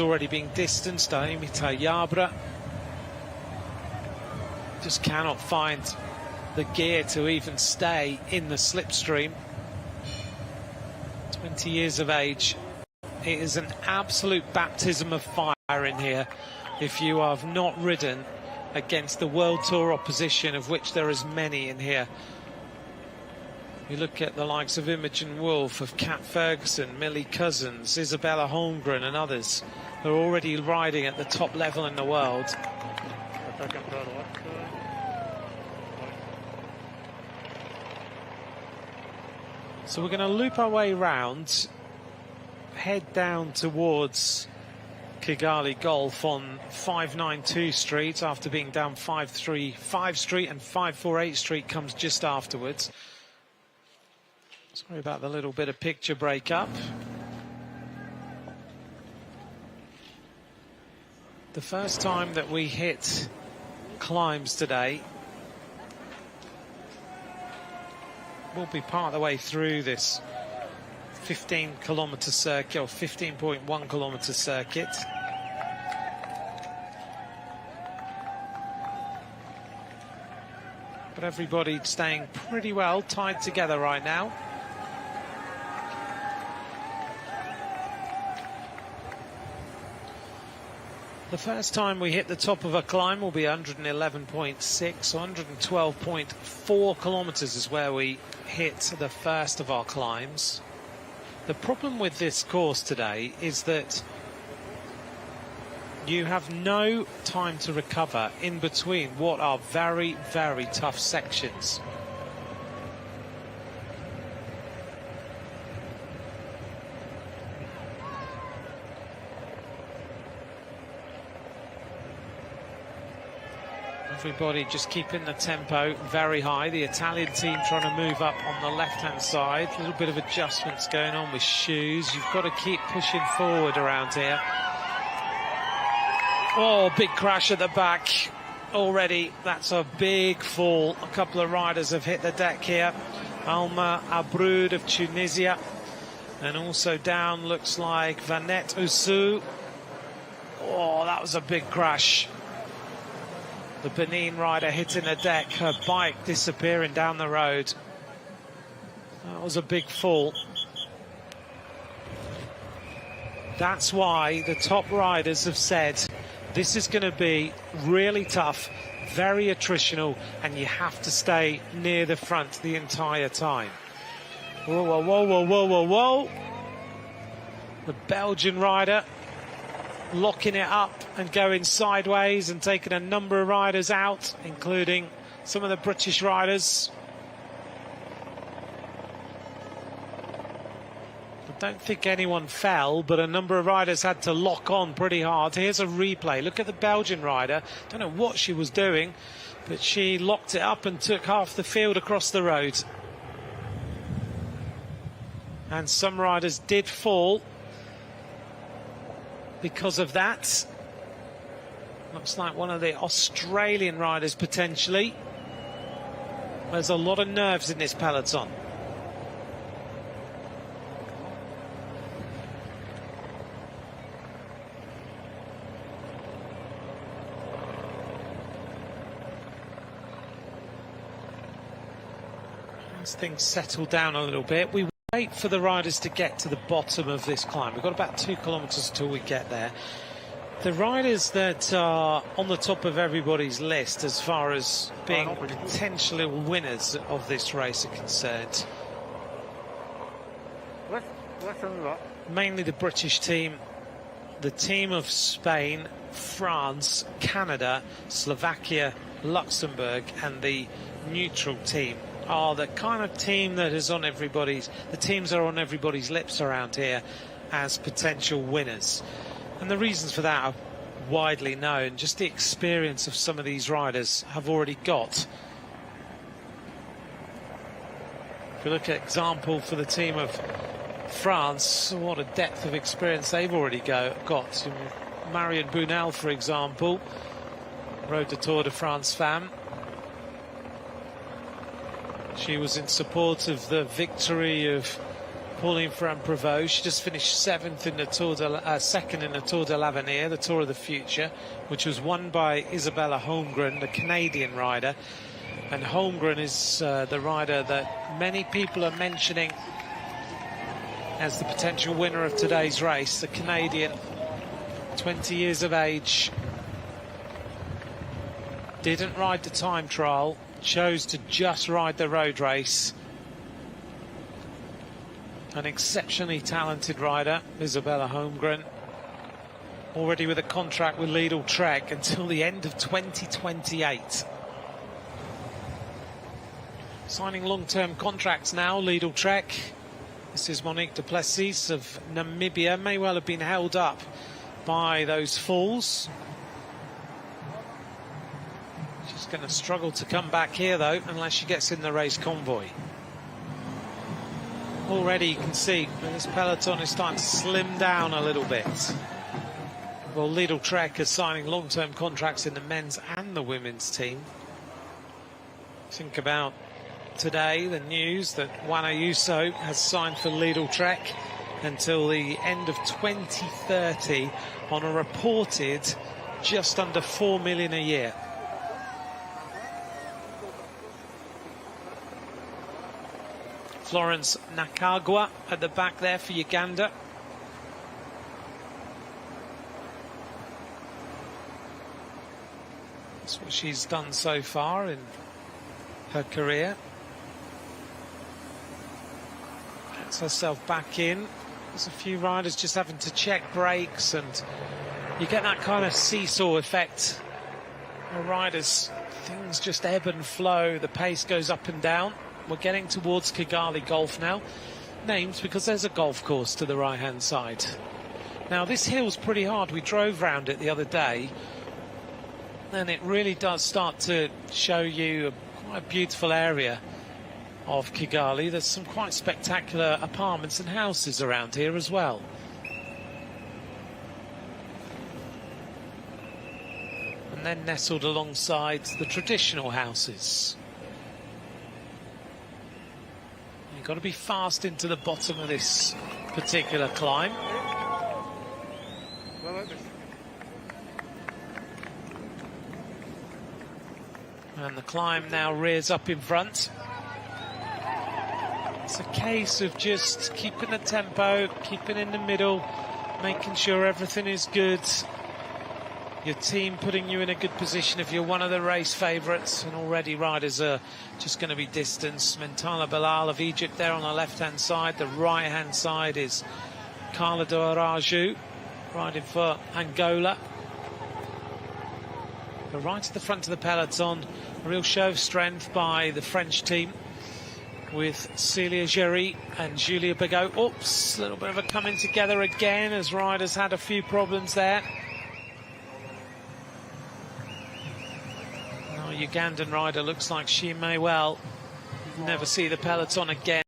already being distanced. Aimita Yabra just cannot find the gear to even stay in the slipstream. 20 years of age. It is an absolute baptism of fire in here if you have not ridden against the World Tour opposition, of which there is many in here. You look at the likes of Imogen Wolf, of Kat Ferguson, Millie Cousins, Isabella Holmgren and others who are already riding at the top level in the world. So we're going to loop our way round, head down towards Kigali Golf on 592 Street after being down 535 Street, and 548 Street comes just afterwards. Sorry about the little bit of picture breakup. The first time that we hit climbs today, we'll be part of the way through this 15-kilometre circuit, or 15.1-kilometre circuit. But everybody staying pretty well tied together right now. The first time we hit the top of a climb will be 111.6, so 112.4 kilometres is where we hit the first of our climbs. The problem with this course today is that you have no time to recover in between what are very, very tough sections. Everybody just keeping the tempo very high. The Italian team trying to move up on the left-hand side. A little bit of adjustments going on with shoes. You've got to keep pushing forward around here. Oh, big crash at the back already. That's a big fall. A couple of riders have hit the deck here. Alma Abroud of Tunisia. And also down looks like Vanette Oussou. Oh, that was a big crash. The Benin rider hitting the deck, her bike disappearing down the road. That was a big fall. That's why the top riders have said this is going to be really tough, very attritional, and you have to stay near the front the entire time. Whoa, whoa, whoa, whoa, whoa, whoa, whoa. The Belgian rider locking it up and going sideways and taking a number of riders out, including some of the British riders. I don't think anyone fell, but a number of riders had to lock on pretty hard. Here's a replay. Look at the Belgian rider. Don't know what she was doing, but she locked it up and took half the field across the road. And some riders did fall because of that. Looks like one of the Australian riders potentially. There's a lot of nerves in this peloton. As things settle down a little bit, we wait for the riders to get to the bottom of this climb. We've got about 2 kilometres until we get there. The riders that are on the top of everybody's list as far as being potential winners of this race are concerned, mainly the British team, the team of Spain, France, Canada, Slovakia, Luxembourg, and the neutral team are the kind of team that is on everybody's, the teams are on everybody's lips around here as potential winners. And the reasons for that are widely known. Just the experience of some of these riders have already got. If you look at example for the team of France, what a depth of experience they've already got. Marion Bunel, for example, rode the Tour de France femme. She was in support of the victory of Pauline Ferrand-Prévot. She just finished second in the Tour de l'Avenir, the Tour of the Future, which was won by Isabella Holmgren, the Canadian rider. And Holmgren is the rider that many people are mentioning as the potential winner of today's race. The Canadian, 20 years of age, didn't ride the time trial, chose to just ride the road race. An exceptionally talented rider, Isabella Holmgren, already with a contract with Lidl Trek until the end of 2028. Signing long-term contracts now, Lidl Trek. This is Monique du Plessis of Namibia. May well have been held up by those falls. She's going to struggle to come back here, though, unless she gets in the race convoy. Already you can see this peloton is starting to slim down a little bit. Well, Lidl Trek is signing long-term contracts in the men's and the women's team. Think about today, the news that Juan Ayuso has signed for Lidl Trek until the end of 2030 on a reported just under $4 million a year. Florence Nakagwa at the back there for Uganda. That's what she's done so far in her career. Gets herself back in. There's a few riders just having to check brakes, and you get that kind of seesaw effect. The riders, things just ebb and flow. The pace goes up and down. We're getting towards Kigali Golf now. Named because there's a golf course to the right-hand side. Now, this hill's pretty hard. We drove round it the other day, and it really does start to show you quite a beautiful area of Kigali. There's some quite spectacular apartments and houses around here as well. And then nestled alongside the traditional houses. Got to be fast into the bottom of this particular climb. And the climb now rears up in front. It's a case of just keeping the tempo, keeping in the middle, making sure everything is good. Your team putting you in a good position if you're one of the race favourites, and already riders are just going to be distanced. Mentala Bilal of Egypt there on the left-hand side. The right-hand side is Carla Doaraju riding for Angola. But right at the front of the peloton, a real show of strength by the French team with Celia Géry and Julia Bigot. Oops, a little bit of a coming together again as riders had a few problems there. Ugandan rider looks like she may well never see the peloton again.